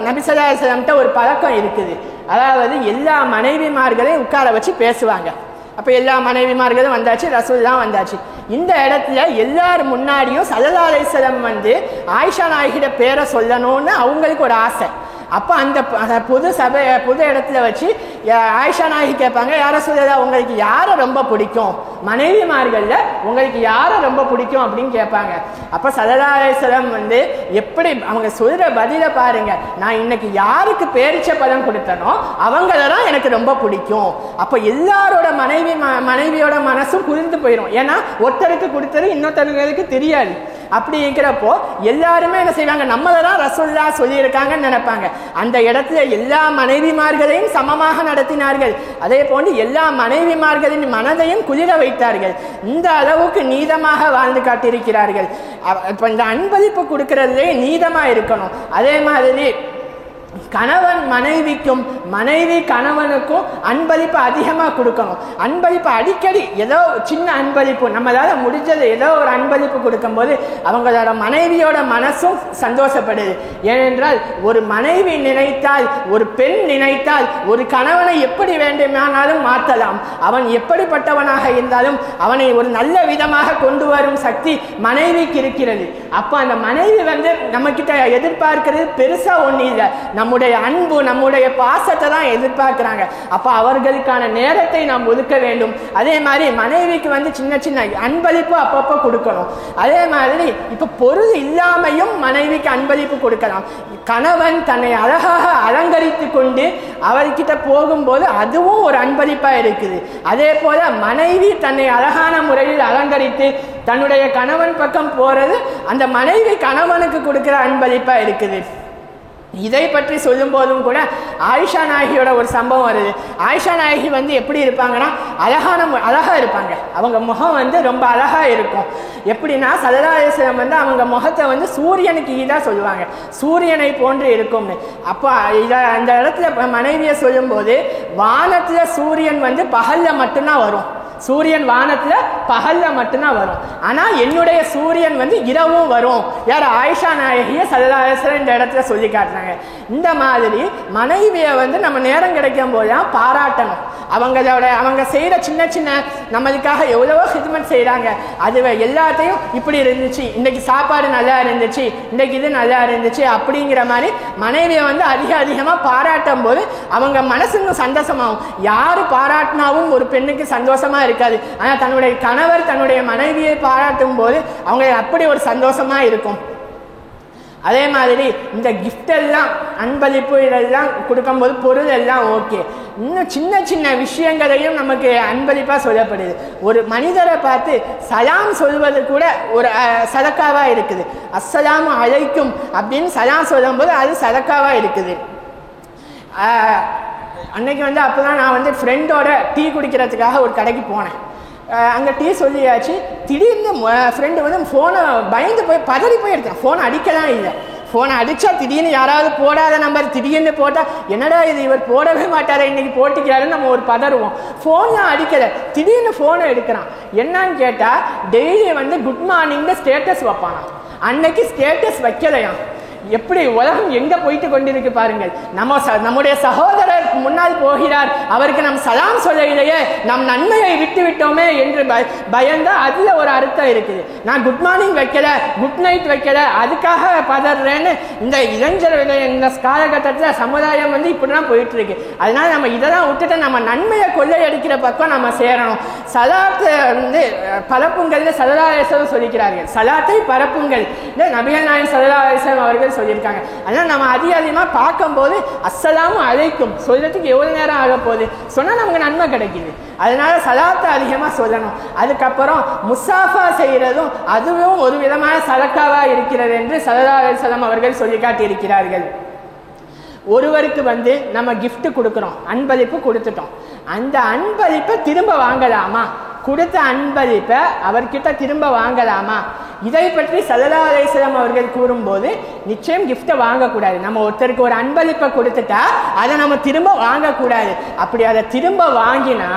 நபி ஸல்லல்லாஹு அலைஹி வஸல்லம் ஒரு பழக்கம் இருக்குது. அதாவது எல்லா மனைவிமார்களையும் உட்கார வச்சு பேசுவாங்க. அப்போ எல்லா மனைவிமார்களும் வந்தாச்சு, ரசூல்லாம் வந்தாச்சு. இந்த இடத்துல எல்லாரும் முன்னாடியும் ஸல்லல்லாஹு அலைஹி வஸல்லம் ஆயிஷா நாயகியோட பேரை சொல்லணும்னு அவங்களுக்கு ஒரு ஆசை. அப்போ அந்த பொது இடத்துல வச்சு ஆயிஷா நாயகி கேட்பாங்க, யா ரசூலல்லாஹ், உங்களுக்கு யாரை ரொம்ப பிடிக்கும்? மனைவிமார்கள்ல உங்களுக்கு யாரை ரொம்ப பிடிக்கும் அப்படின்னு கேட்பாங்க. அப்போ ஸல்லல்லாஹு அலைஹி வஸல்லம் எப்படி அவங்க சொல்ற பதில பாருங்க, நான் இன்னைக்கு யாருக்கு பேரிச்ச பழம் கொடுத்தனோ அவங்கள தான் எனக்கு ரொம்ப பிடிக்கும். அப்போ எல்லாரோட மனைவியோட மனசும் புரிந்து போயிடும். ஏன்னா ஒருத்தருக்கு கொடுத்தது இன்னொருத்தருக்கு தெரியாது. அப்படி இருக்கிறப்போ எல்லாருமே என்ன செய்வாங்க? நம்மளை தான் ரசூலுல்லாஹ் சொல்லியிருக்காங்கன்னு நினைப்பாங்க. அந்த இடத்துல எல்லா மனைவிமார்களையும் சமமாக நடத்தினார்கள். அதே போன்று எல்லா மனைவிமார்களின் மனதையும் குளிர வைத்தார்கள். இந்த அளவுக்கு நீதமாக வாழ்ந்து காட்டியிருக்கிறார்கள். இப்போ இந்த அன்பளிப்பு கொடுக்கறதுலே நீதமா இருக்கணும். அதே மாதிரி கணவன் மனைவிக்கும் மனைவி கணவனுக்கும் அன்பளிப்பு அதிகமாக கொடுக்கணும். அன்பளிப்பு அடிக்கடி ஏதோ சின்ன அன்பளிப்பு நம்மளால முடிஞ்சது ஏதோ ஒரு அன்பளிப்பு கொடுக்கும்போது அவங்களோட மனைவியோட மனசும் சந்தோஷப்படுது. ஏனென்றால் ஒரு மனைவி நினைத்தால், ஒரு பெண் நினைத்தால் ஒரு கணவனை எப்படி வேண்டுமானாலும் மாற்றலாம். அவன் எப்படிப்பட்டவனாக இருந்தாலும் அவனை ஒரு நல்ல விதமாக கொண்டு வரும் சக்தி மனைவிக்கு இருக்கிறது. அப்போ அந்த மனைவி நம்ம கிட்ட எதிர்பார்க்கிறது பெருசா ஒண்ணு இல்லை, நம்முடைய அன்பு, நம்முடைய பாசத்தை தான் எதிர்பார்க்கிறாங்க. அப்ப அவர்களுக்கான நேரத்தை நாம் ஒதுக்க வேண்டும். அதே மாதிரி மனைவிக்கு சின்ன சின்ன அன்பளிப்பு அப்பப்போ கொடுக்கணும். அதே மாதிரி இப்ப பொருள் இல்லாமையும் மனைவிக்கு அன்பளிப்பு கொடுக்கலாம். கணவன் தன்னை அழகாக அலங்கரித்து கொண்டு அவர்கிட்ட போகும்போது அதுவும் ஒரு அன்பளிப்பா இருக்குது. அதே போல மனைவி தன்னை அழகான முறையில் அலங்கரித்து தன்னுடைய கணவன் பக்கம் போறது அந்த மனைவி கணவனுக்கு கொடுக்கிற அன்பளிப்பா இருக்குது. இதை பற்றி சொல்லும் போதும் கூட ஆயிஷா நாயகியோட ஒரு சம்பவம் வருது. ஆயிஷா நாயகி எப்படி இருப்பாங்கன்னா அழகா இருப்பாங்க. அவங்க முகம் ரொம்ப அழகா இருக்கும். எப்படின்னா ஸல்லல்லாஹு அலைஹி வஸல்லம் அவங்க முகத்தை சூரியனுக்கு ஈடா சொல்லுவாங்க, சூரியனை போன்று இருக்கும்னு. அப்போ அந்த இடத்துல மனைவியை சொல்லும் போது வானத்துல சூரியன் பகல்ல மட்டும்தான் வரும். சூரியன் வானத்துல பகல்ல மட்டும்தான் வரும். ஆனா என்னுடைய சூரியன் இரவும் வரும். யார்? ஆயிஷா நாயகியை ஸல்லல்லாஹு அலைஹி வஸல்லம் இந்த இடத்துல சொல்லி காட்டுறாங்க. இந்த மாதிரி மனைவியை நம்ம நேரம் கிடைக்கும் போதுதான் பாராட்டணும். அவங்க செய்யற சின்ன சின்ன நம்மளுக்காக எவ்வளவோ ஹித்மத் செய்யறாங்க. அது எல்லாத்தையும் இப்படி இருந்துச்சு, இன்னைக்கு சாப்பாடு நல்லா இருந்துச்சு, இன்னைக்கு இது நல்லா இருந்துச்சு அப்படிங்கிற மாதிரி மனைவியை அதிகமா பாராட்டும் போது அவங்க மனசுக்கு சந்தோஷமாகும். யாரு பாராட்டினாவும் ஒரு பெண்ணுக்கு சந்தோஷமா இருக்காது. ஆனா தன்னுடைய கணவர் தன்னுடைய மனைவியை பாராட்டும் போது அவங்க அப்படி ஒரு சந்தோஷமா இருக்கும். அதே மாதிரி இந்த கிஃப்ட் எல்லாம் அன்பளிப்பு இதெல்லாம் கொடுக்கும்போது பொருள் எல்லாம் ஓகே, இன்னும் சின்ன சின்ன விஷயங்களையும் நமக்கு அன்பளிப்பா சொல்லப்படுது. ஒரு மனிதரை பார்த்து சலாம் சொல்வது கூட ஒரு சதக்காவா இருக்குது. அஸ்ஸலாமு அலைக்கும் அப்படின்னு சலாம் சொல்லும்போது அது சதக்காவா இருக்குது. அன்னைக்கு அப்போதான் நான் ஃப்ரெண்டோட டீ குடிக்கிறதுக்காக ஒரு கடைக்கு போனேன். அங்கே டீ சொல்லியாச்சு. திடீர்னு ஃப்ரெண்டு ஃபோனை பயந்து போய் பதறி போய் எடுத்தேன். ஃபோனை அடிக்கலாம் இல்லை, ஃபோனை அடித்தா திடீர்னு யாராவது போடாத நம்பர் திடீர்னு போட்டால் என்னடா இது இவர் போடவே மாட்டாரா இன்னைக்கு போட்டிக்கிறாருன்னு நம்ம ஒரு பதறுவோம். ஃபோன் தான் அடிக்கலை, திடீர்னு ஃபோனை எடுக்கிறான். என்னன்னு கேட்டால் டெய்லி வந்து குட் மார்னிங்னு ஸ்டேட்டஸ் வைப்பானா, அன்னைக்கு ஸ்டேட்டஸ் வைக்கலையாம். எப்படி உலகம் எங்க போயிட்டு கொண்டிருக்கு பாருங்கள். நம்முடைய சகோதரர் முன்னால் போகிறார், அவருக்கு நம் சலாம் சொல்லலையே, நம் நன்மையை விட்டு விட்டோமே என்று பயந்தா அதுல ஒரு அர்த்தம் இருக்குது. நான் குட் மார்னிங் வைக்கல, குட் நைட் வைக்கல, அதுக்காக பதறேன்னு இந்த இளைஞர்கள் இந்த காலகட்டத்தில் சமுதாயம் வந்து இப்படிதான் போயிட்டு இருக்கு. அதனால நம்ம இதெல்லாம் விட்டுட்டு நம்ம நன்மையை கொள்ளையடிக்கிற பக்கம் நம்ம சேரணும். சலாத்தை வந்து பரப்புங்கள் ஸல்லல்லாஹு அலைஹி வஸல்லம் சொல்லிக்கிறார்கள். சலாத்தை பரப்புங்கள் நபிகள் நாயகம் ஸல்லல்லாஹு அலைஹி வஸல்லம் அவர்கள் சொல்லியிருக்காங்க. அதனால் நம்ம அதிகமாக பார்க்கும்போது அஸ்ஸலாமு அலைக்கும் சொல்றதுக்கு எவ்வளோ நேரம் ஆக போகுது சொன்னால் நமக்கு நன்மை கிடைக்குது. அதனால சலாத்தை அதிகமாக சொல்லணும். அதுக்கப்புறம் முசாஃபா செய்கிறதும் அதுவும் ஒரு விதமான சதக்காவாக இருக்கிறது என்று ஸல்லல்லாஹு அலைஹி வஸல்லம் அவர்கள் சொல்லி காட்டியிருக்கிறார்கள். ஒருவருக்கு வந்து நம்ம கிஃப்ட் கொடுக்குறோம், அன்பளிப்பு கொடுத்துட்டோம், அந்த அன்பளிப்பை திரும்ப வாங்கலாமா? கொடுத்த அன்பளிப்பை அவர்கிட்ட திரும்ப வாங்கலாமா? இதை பற்றி ஸல்லல்லாஹு அலைஹி வஸல்லம் அவர்கள் கூறும்போது நிச்சயம் கிஃப்டை வாங்கக்கூடாது. நம்ம ஒருத்தருக்கு ஒரு அன்பளிப்பை கொடுத்துட்டா அதை நம்ம திரும்ப வாங்கக்கூடாது. அப்படி அதை திரும்ப வாங்கினா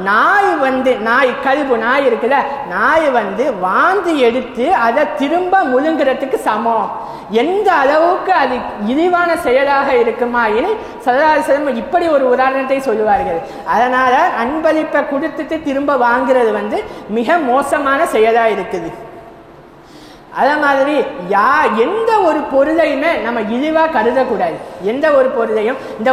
நாய் கல்பு நாய் இருக்குல்ல, நாய் வந்து வாந்தி எடுத்து அதை திரும்ப முழுங்குறதுக்கு சமம். எந்த அளவுக்கு அது இழிவான செயலாக இருக்குமா இனி ஸல்லல்லாஹு அலைஹி வஸல்லம் இப்படி ஒரு உதாரணத்தை சொல்லுவார்கள். அதனால அன்பளிப்பை கொடுத்துட்டு திரும்ப வாங்குறது வந்து மிக மோசமான செயலாக இருக்குது. அதே மாதிரி எந்த ஒரு பொருளையுமே நம்ம இழிவாக கருதக்கூடாது. எந்த ஒரு பொருளையும் இந்த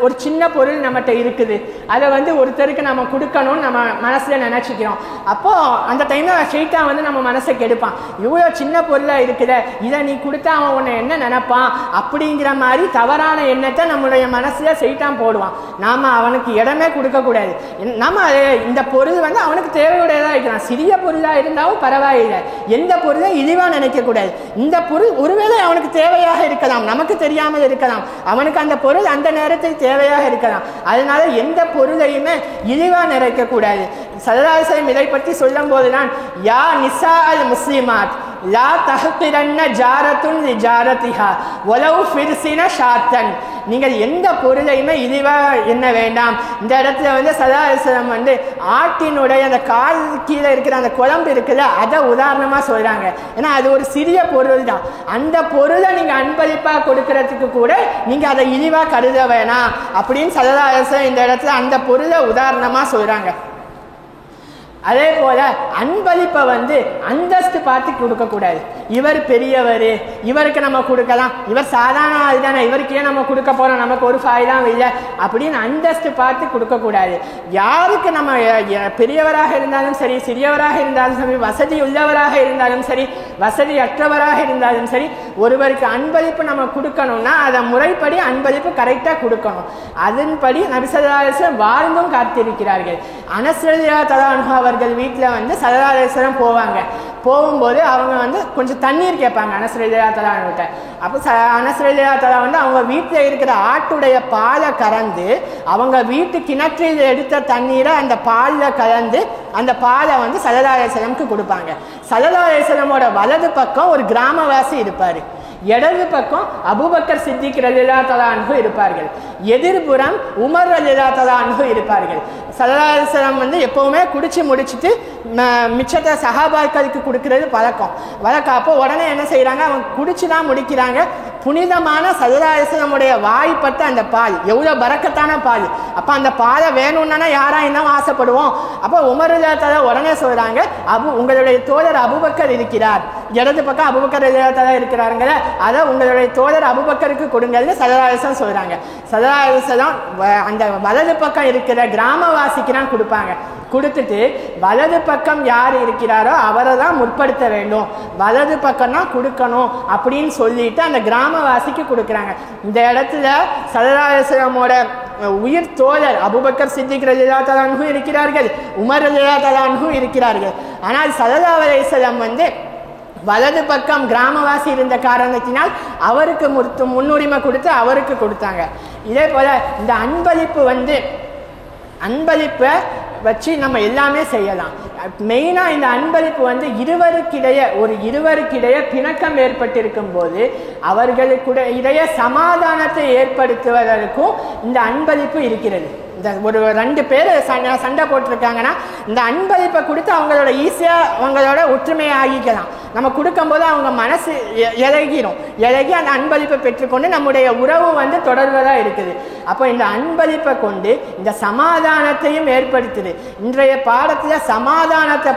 ஒரு சின்ன பொருள் நம்மகிட்ட இருக்குது, அதை வந்து ஒருத்தருக்கு நம்ம கொடுக்கணும்னு நம்ம மனசில் நினச்சிக்கிறோம். அப்போது அந்த டைமில் ஷைத்தான் வந்து நம்ம மனசை கெடுப்பான். இவ்வளோ சின்ன பொருளாக இருக்குது, இதை நீ கொடுத்தா அவன் உன்னை என்ன நினைப்பான் அப்படிங்கிற மாதிரி தவறான எண்ணத்தை நம்மளுடைய மனசில் ஷைத்தான் போடுவான். நாம் அவனுக்கு இடமே கொடுக்கக்கூடாது. நம்ம இந்த பொருள் வந்து அவனுக்கு தேவையுடையதாக இருக்கிறான். சிறிய பொருளாக இருந்தாலும் பரவாயில்லை, எந்த பொருளை இழிவாக நினைக்க கூடாது. இந்த பொருள் ஒருவேளை அவனுக்கு தேவையாக இருக்கலாம், நமக்கு தெரியாமல் இருக்கலாம், அவனுக்கு அந்த பொருள் அந்த நேரத்தில் தேவையாக இருக்கலாம். அதனால எந்த பொருளையுமே இழிவா நினைக்க கூடாது. ஸல்லல்லாஹு அலைஹி வஸல்லம் இதை பற்றி சொல்லும் போதுதான் யா நிசா அல் முஸ்லிமாத் லா தஹ்கிரன்ன ஜாரத்துன் லிஜாரத்திஹா வலவ் ஃபிர்ஸின ஷாத்தன். நீங்கள் எந்த பொருளையுமே இழிவா எண்ண வேண்டாம். இந்த இடத்துல வந்து ஸல்லல்லாஹு அலைஹி வஸல்லம் வந்து ஆட்டினுடைய அந்த கால் கீழே இருக்கிற அந்த குழம்பு இருக்குல்ல, அதை உதாரணமாக சொல்கிறாங்க. ஏன்னா அது ஒரு சிறிய பொருள் தான். அந்த பொருளை நீங்கள் அன்பளிப்பாக கொடுக்கறதுக்கு கூட நீங்கள் அதை இழிவாக கருத வேணாம் அப்படின்னு ஸல்லல்லாஹு அலைஹி வஸல்லம் இந்த இடத்துல அந்த பொருளை உதாரணமாக சொல்கிறாங்க. அதே போல அன்பளிப்பை வந்து அந்தஸ்து பார்த்து கொடுக்கக்கூடாது. இவர் பெரியவர், இவருக்கு நம்ம கொடுக்கலாம், இவர் சாதாரண ஆள் தானே, இவருக்கு ஏன் நம்ம கொடுக்க போகிறோம், நமக்கு ஒரு ஃபாயிலாம் இல்லை அப்படின்னு அந்தஸ்து பார்த்து கொடுக்கக்கூடாது. யாருக்கு நம்ம பெரியவராக இருந்தாலும் சரி, சிறியவராக இருந்தாலும் சரி, வசதி உள்ளவராக இருந்தாலும் சரி, வசதி அற்றவராக இருந்தாலும் சரி, ஒருவருக்கு அன்பளிப்பு நம்ம கொடுக்கணும்னா அதை முறைப்படி அன்பளிப்பு கரெக்டாக கொடுக்கணும். அதன்படி நபி ஸல்லல்லாஹு அலைஹி வஸல்லம் வாழ்ந்தும் காத்திருக்கிறார்கள். அனஸ் ரலியல்லாஹு அன்ஹு அவர்கள் வீட்டில் வந்து ஸல்லல்லாஹு அலைஹி வஸல்லம் போவாங்க. போகும்போது அவங்க வந்து கொஞ்சம் தண்ணீர் கேட்பாங்க அனஸ் ரலியல்லாஹு அன்ஹுட்ட. அப்போ அனஸ் ரலியல்லாஹு வந்து அவங்க வீட்டில் இருக்கிற ஆட்டுடைய பாலை கறந்து அவங்க வீட்டு கிணற்றில் எடுத்த தண்ணீரை அந்த பாலில் கலந்து அந்த பாலை வந்து ஸல்லல்லாஹு அலைஹி வஸல்லம்க்கு கொடுப்பாங்க. ஸல்லல்லாஹு அலைஹி வஸல்லமோட வலது பக்கம் ஒரு கிராமவாசி இருப்பார், இடது பக்கம் அபூபக்கர் சித்திக் ரலியல்லாஹு அன்ஹு இருப்பார்கள், எதிர்புறம் உமர் ரலியல்லாஹு அன்ஹு இருப்பார்கள். ஸல்லல்லாஹு அலைஹி வஸல்லம் வந்து எப்போவுமே குடிச்சு முடிச்சுட்டு மிச்சத்தை சஹாபாக்களுக்கு கொடுக்கறது வழக்கம். அப்போ உடனே என்ன செய்கிறாங்க, அவங்க குடிச்சு தான் முடிக்கிறாங்க. புனிதமான ஸல்லல்லாஹு அலைஹி வஸல்லமுடைய வாய்ப்பட்ட அந்த பால் எவ்வளோ பரக்கத்தான பால். அப்போ அந்த பாலை வேணும்னா யாராக இருந்தாலும் ஆசைப்படுவோம். அப்போ உமர் ரலியல்லாஹு உடனே சொல்கிறாங்க, உங்களுடைய தோழர் அபூபக்கர் இருக்கிறார், இடது பக்கம் அபூபக்கர் ரலியல்லாஹு இருக்கிறாருங்கிற அதை உங்களுடைய தோழர் அபூபக்கருக்கு கொடுங்கன்னு ஸல்லல்லாஹு அலைஹி வஸல்லம் சொல்கிறாங்க. ஸல்லல்லாஹு அலைஹி வஸல்லம் அந்த வலது பக்கம் இருக்கிற கிராமவாசிக்கு தான் கொடுப்பாங்க. கொடுத்துட்டு வலது பக்கம் யார் இருக்கிறாரோ அவரை தான் முற்படுத்த வேண்டும், வலது பக்கம் தான் கொடுக்கணும் அப்படின்னு சொல்லிட்டு அந்த கிராமவாசிக்கு கொடுக்குறாங்க. இந்த இடத்துல ஸல்லல்லாஹு அலைஹி வஸல்லமோட உயிர் தோழர் அபூபக்கர் சித்திக் ரலியல்லாஹு அன்ஹு இருக்கிறார்கள், உமர் ரலியல்லாஹு அன்ஹு இருக்கிறார்கள். ஆனால் ஸல்லல்லாஹு அலைஹி வஸல்லம் வந்து வலது பக்கம் கிராமவாசி இருந்த காரணத்தினால் அவருக்கு முன்னுரிமை கொடுத்து அவருக்கு கொடுத்தாங்க. இதே போல இந்த அன்பளிப்பை வச்சு நம்ம எல்லாமே செய்யலாம். மெயினாக இந்த அன்பளிப்பு வந்து இருவருக்கிடையே பிணக்கம் ஏற்பட்டிருக்கும் போது அவர்களுக்கிடையே சமாதானத்தை ஏற்படுத்துவதற்கும் இந்த அன்பளிப்பு இருக்கிறது. இந்த ஒரு 2 பேர் சண்டை போட்டிருக்காங்கன்னா இந்த அன்பளிப்பை கொடுத்து அவங்களோட ஈஸியாக அவங்களோட ஒற்றுமையை ஆகிக்கலாம். நம்ம கொடுக்கும்போது அவங்க மனசு இறகி அந்த அன்பளிப்பை பெற்றுக்கொண்டு நம்முடைய உறவு வந்து தொடர்வதாக இருக்குது. அப்போ இந்த அன்பளிப்பை கொண்டு இந்த சமாதானத்தையும் ஏற்படுத்துது. இன்றைய பாடத்தில் சமாதானத்தை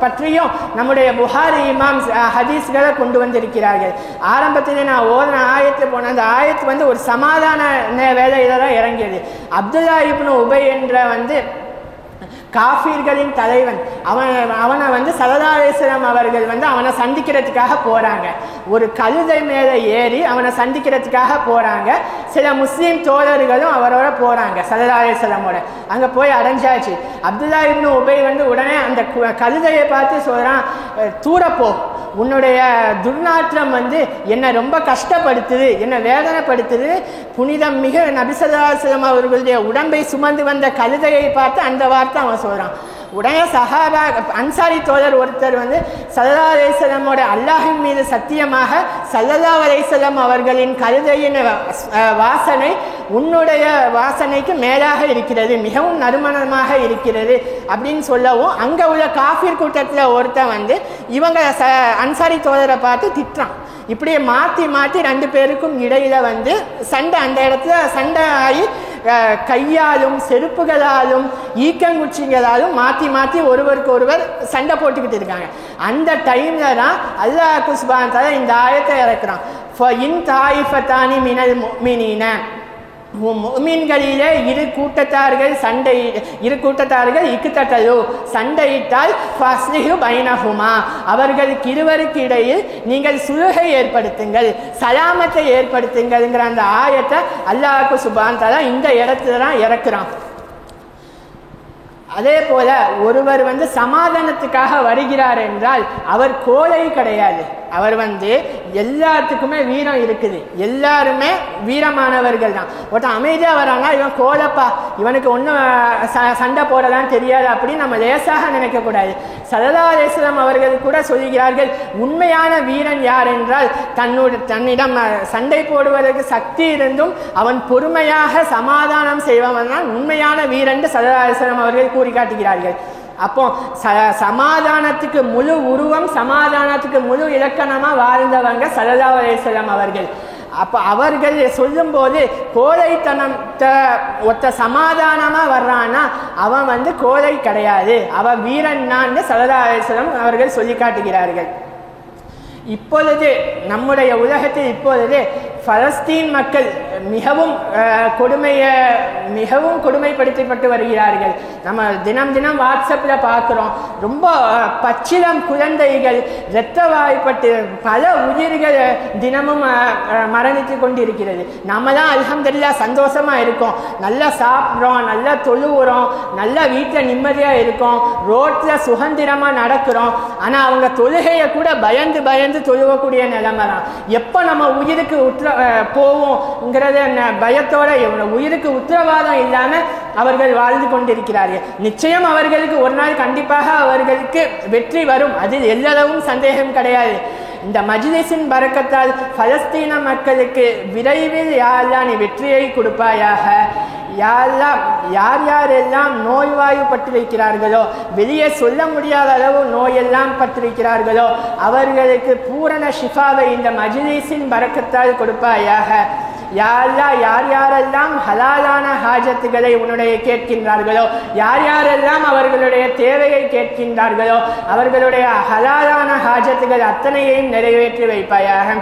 பற்றியும் நம்முடைய புகாரி இமாம் ஹதீஸ்களை கொண்டு வந்திருக்கிறார்கள். ஆரம்பத்தில் நான் ஓதுன ஆயத்து போன அந்த ஆயத்து வந்து ஒரு சமாதான வேலையில தான் இறங்கியது. அப்துல்லா இப்னு உபை என்ற வந்து காஃபீர்களின் தலைவன் அவனை வந்து ஸல்லல்லாஹு அலைஹி வஸல்லம் அவர்கள் வந்து அவனை சந்திக்கிறதுக்காக போறாங்க. ஒரு கழுதை மேலே ஏறி அவனை சந்திக்கிறதுக்காக போறாங்க. சில முஸ்லீம் தோழர்களும் அவரோட போறாங்க ஸல்லல்லாஹு அலைஹி வஸல்லமோட. அங்கே போய் அடைஞ்சாச்சு. அப்துல்லா இப்னு உபை வந்து உடனே அந்த கழுதையை பார்த்து சொல்றான், தூரப்போ, உன்னுடைய துர்நாற்றம் வந்து என்னை ரொம்ப கஷ்டப்படுத்துது, என்னை வேதனைப்படுத்துது. புனிதம் மிக நபி ஸல்லல்லாஹு அலைஹி வஸல்லம் அவர்களுடைய உடம்பை சுமந்து வந்த கழுதையை பார்த்து அந்த வார்த்தை அவன் சொல்றான். உடனே சஹாபா அன்சாரி தோழர் ஒருத்தர் வந்து ஸல்லல்லாஹு அலைஹி வஸல்லமோட அல்லாஹின் மீது சத்தியமாக ஸல்லல்லாஹு அலைஹி வஸல்லம் அவர்களின் கழுதையின் வாசனை உன்னுடைய வாசனைக்கு மேலாக இருக்கிறது, மிகவும் நறுமணமாக இருக்கிறது அப்படின்னு சொல்லவும் அங்கே உள்ள காஃபீர் கூட்டத்தில் ஒருத்தன் வந்து இவங்க அன்சாரி தோழரை பார்த்து திட்டுறான். இப்படியே மாற்றி 2 பேருக்கும் இடையில வந்து சண்டை, அந்த இடத்துல சண்டை ஆகி கையாலும் செருப்புகளாலும் ஈக்கங்குச்சிங்களாலும் மாற்றி ஒருவருக்கு ஒருவர் சண்டை போட்டுக்கிட்டு இருக்காங்க. அந்த டைம்ல தான் அல்லாஹ் சுப்ஹானஹு வ தஆலா இந்த ஆயத்தை இறக்குறான். ஃபஇன் தாயிஃபதானி மினல் முஃமினீன, முஃமின்களிலே இரு கூட்டத்தார்கள் இக்ததலு, சண்டையிட்டால் ஃபஸ்லிஹு பைனஹுமா, அவர்களுக்கு இருவருக்கு இடையில் நீங்கள் சுலுகை ஏற்படுத்துங்கள், சலாமத்தை ஏற்படுத்துங்கள்ங்கிற அந்த ஆயத்தை அல்லாஹ் சுப்ஹானஹு வ தஆலா இந்த இடத்துல தான் இறக்குறான். அதே போல ஒருவர் வந்து சமாதானத்துக்காக வருகிறார் என்றால் அவர் கோழை கிடையாது. அவர் வந்து எல்லாத்துக்குமே வீரம் இருக்குது, எல்லாருமே வீரமானவர்கள் தான். ஒருத்தன் அமைதியாக வராங்க, இவன் கோலப்பா, இவனுக்கு ஒன்றும் சண்டை போடலாம் தெரியாது அப்படின்னு நம்ம லேசாக நினைக்கக்கூடாது. ஸல்லல்லாஹு அலைஹி வஸல்லம் அவர்கள் கூட சொல்கிறார்கள், உண்மையான வீரன் யார் என்றால் தன்னிடம் சண்டை போடுவதற்கு சக்தி இருந்தும் அவன் பொறுமையாக சமாதானம் செய்வவன் தான் உண்மையான வீரன் ஸல்லல்லாஹு அலைஹி வஸல்லம் அவர்கள் கூறி காட்டுகிறார்கள். அப்போ சமாதானத்துக்கு முழு உருவம், சமாதானத்துக்கு முழு இலக்கணமாக வாழ்ந்தவங்க ஸல்லல்லாஹு அலைஹி வஸல்லம் அவர்கள். அப்போ அவர்கள் சொல்லும்போது கோழைத்தனத்தை ஒத்த சமாதானமாக வர்றான்னா அவன் வந்து கோழை கிடையாது, அவன் வீரன்னான்னு ஸல்லல்லாஹு அலைஹி வஸல்லம் அவர்கள் சொல்லி காட்டுகிறார்கள். இப்பொழுது நம்முடைய உலகத்தில் இப்பொழுது பலஸ்தீன் மக்கள் மிகவும் கொடுமைப்படுத்தப்பட்டு வருகிறார்கள். நம்ம தினம் வாட்ஸ்அப்பில் பார்க்குறோம், ரொம்ப பச்சிளம் குழந்தைகள் இரத்தவாய்ப்பட்டு பல உயிர்கள் தினமும் மரணித்து கொண்டிருக்கிறது. நம்ம தான் அல்ஹம்துலில்லாஹ் சந்தோஷமாக இருக்கோம், நல்லா சாப்பிட்றோம், நல்லா தொழுவுறோம், நல்லா வீட்டில் நிம்மதியாக இருக்கோம், ரோட்டில் சுதந்திரமாக நடக்கிறோம். ஆனால் அவங்க தொழுகையை கூட பயந்து தொழுவக்கூடிய நிலைமை தான். எப்போ நம்ம உயிருக்கு போவோம்ங்கிறத பயத்தோட உயிருக்கு உத்தரவாதம் இல்லாமல் அவர்கள் வாழ்ந்து கொண்டிருக்கிறார்கள். நிச்சயம் அவர்களுக்கு ஒரு நாள் கண்டிப்பாக அவர்களுக்கு வெற்றி வரும், அதில் எல்லளவும் சந்தேகம் கிடையாது. இந்த மஜ்லிஸின் பரக்கத்தால் பலஸ்தீன மக்களுக்கு விரைவில் யா அல்லாஹ் நீ வெற்றியை கொடுப்பாயாக. யாரெல்லாம் நோய்வாய்ப்பட்டிருக்கிறார்களோ, வெளியே சொல்ல முடியாத அளவு நோயெல்லாம் பட்டிருக்கிறார்களோ அவர்களுக்கு பூரண ஷிஃபாவை இந்த மஜ்லிஸின் பரக்கத்தால் கொடுப்பாயாக. யாரெல்லாம் ஹலாலான ஹாஜத்துகளை உன்னுடைய கேட்கின்றார்களோ, யாரெல்லாம் அவர்களுடைய தேவையை கேட்கின்றார்களோ அவர்களுடைய ஹலாலான ஹாஜத்துகள் அத்தனையையும் நிறைவேற்றி வைப்பாயாக.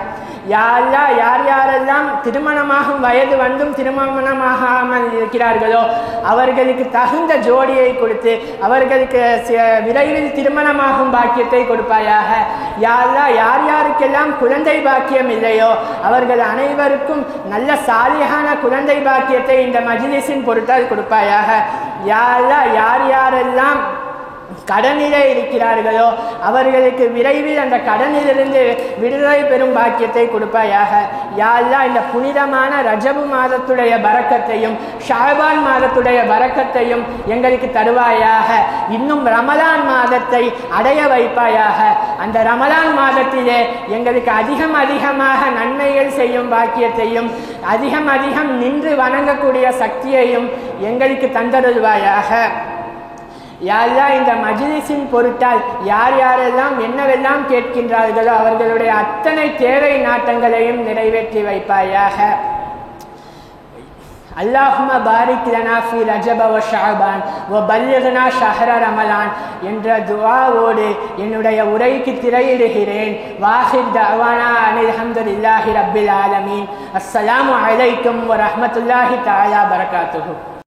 யாரெல்லாம் திருமணமாகும் வயது வந்தும் திருமணமாகாமல் இருக்கிறார்களோ அவர்களுக்கு தகுந்த ஜோடியை கொடுத்து அவர்களுக்கு விரைவில் திருமணமாகும் பாக்கியத்தை கொடுப்பாயாக. யாருக்கெல்லாம் குழந்ை பாக்கியம் இல்லையோ அவர்கள் அனைவருக்கும் நல்ல சாலியான குழந்தை பாக்கியத்தை இந்த மஜ்லிஸின் பொருட்டால் கொடுப்பாயாக. யாரெல்லாம் கடனிலே இருக்கிறார்களோ அவர்களுக்கு விரைவில் அந்த கடனிலிருந்து விடுதலை பெறும் பாக்கியத்தை கொடுப்பாயாக. யா அல்லாஹ், இந்த புனிதமான ரஜபு மாதத்துடைய பரக்கத்தையும் ஷஅபான் மாதத்துடைய பரக்கத்தையும் எங்களுக்கு தருவாயாக. இன்னும் ரமலான் மாதத்தை அடைய வைப்பாயாக. அந்த ரமலான் மாதத்திலே எங்களுக்கு அதிகமாக நன்மைகள் செய்யும் பாக்கியத்தையும் அதிகம் நின்று வணங்கக்கூடிய சக்தியையும் எங்களுக்கு தந்தருள்வாயாக. யா அல்லாஹ், இந்த மஜ்லிஸின் பொருட்டால் யார் யாரெல்லாம் என்னவெல்லாம் கேட்கின்றார்களோ அவர்களுடைய அத்தனை தேவை நாட்டங்களையும் நிறைவேற்றி வைப்பாயாக. அல்லாஹும்ம பாரிக் லனா ஃபீ ரஜப வ ஷஅபான் வ பல்லிக்னா ஷஹ்ர ரமலான் என்ற துஆவோடு என்னுடைய உரைக்கு திரையிடுகிறேன். வாஹிர் தஅவானா அனில் ஹம்துலில்லாஹி ரப்பில் ஆலமீன். அஸ்ஸலாமு அலைக்கும் வ ரஹ்மத்துல்லாஹி தஆலா பரகாத்துஹு.